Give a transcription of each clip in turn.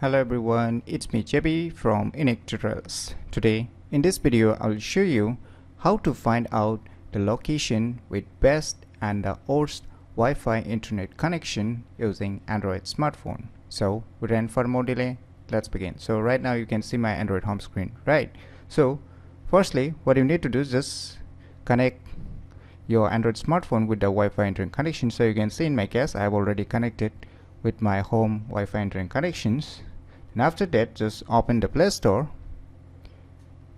Hello everyone, it's me JB from UniqueTutorials. Today in this video I'll show you how to find out the location with best and the worst Wi-Fi internet connection using Android smartphone. So without further more delay, let's begin. So right now you can see my Android home screen, right? So firstly what you need to do is just connect your Android smartphone with the Wi-Fi internet connection. So you can see in my case I have already connected with my home Wi-Fi internet connections. And after that, just open the Play Store,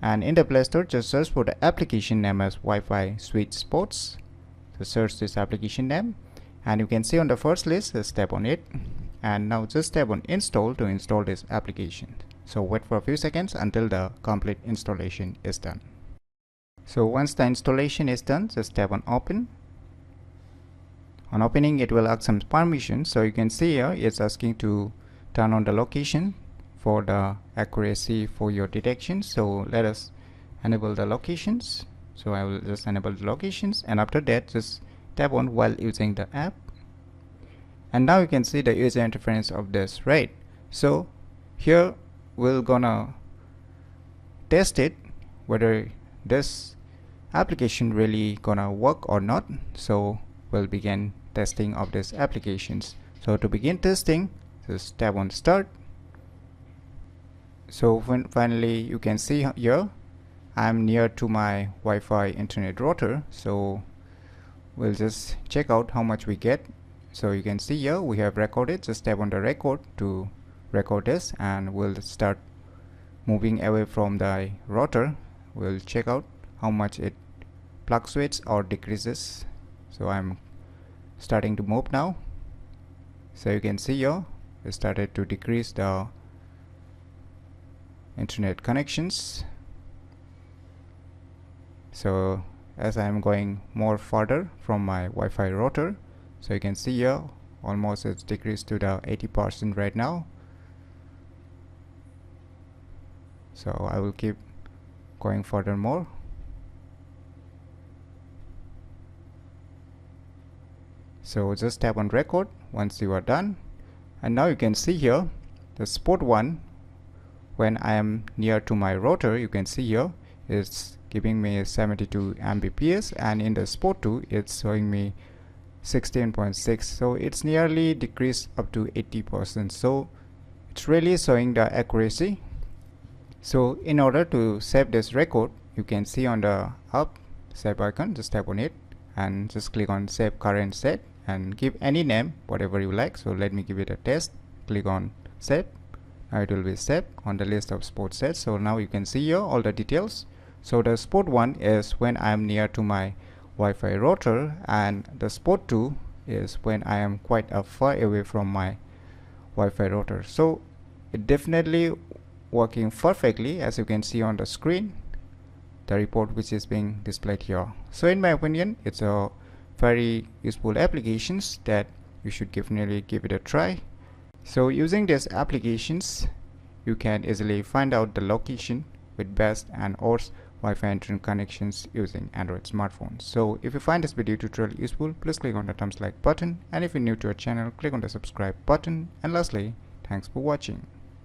and in the Play Store just search for the application name as Wi-Fi Switch Sports. So search this application name, and you can see on the first list, just tap on it, and now just tap on install to install this application. So wait for a few seconds until the complete installation is done. So once the installation is done, just tap on open. On opening, it will ask some permission. So you can see here it's asking to turn on the location for the accuracy for your detection. So let us enable the locations. So I will just enable the locations, and after that just tap on while using the app, and now you can see the user interface of this, right? So here we're gonna test it whether this application really gonna work or not. So we'll begin testing of these applications. So to begin testing, just tap on start. So when finally you can see here I'm near to my Wi-Fi internet router, so we'll just check out how much we get. So you can see here we have recorded. Just tap on the record to record this, and we'll start moving away from the router. We'll check out how much it fluctuates or decreases. So I'm starting to move now. So you can see here it started to decrease the internet connections. So as I am going more further from my Wi-Fi router, so you can see here almost it's decreased to the 80% right now. So I will keep going further more. So just tap on record once you are done, and now you can see here the spot 1, when I am near to my router, you can see here it's giving me 72 Mbps, and in the spot 2 it's showing me 16.6. so it's nearly decreased up to 80%. so it's really showing the accuracy. So in order to save this record, you can see on the up save icon, just tap on it and just click on save current set and give any name whatever you like. So let me give it a test. Click on save. Now it will be saved on the list of spot sets. So now you can see here all the details. So the spot 1 is when I am near to my Wi-Fi router, and the spot 2 is when I am quite far away from my Wi-Fi router. So it definitely working perfectly, as you can see on the screen, the report which is being displayed here. So in my opinion, it's a very useful applications that you should definitely give it a try. So using these applications, you can easily find out the location with best and worst Wi-Fi internet connections using Android smartphones. So if you find this video tutorial useful, please click on the thumbs like button, and if you're new to our channel, click on the subscribe button, and lastly, thanks for watching.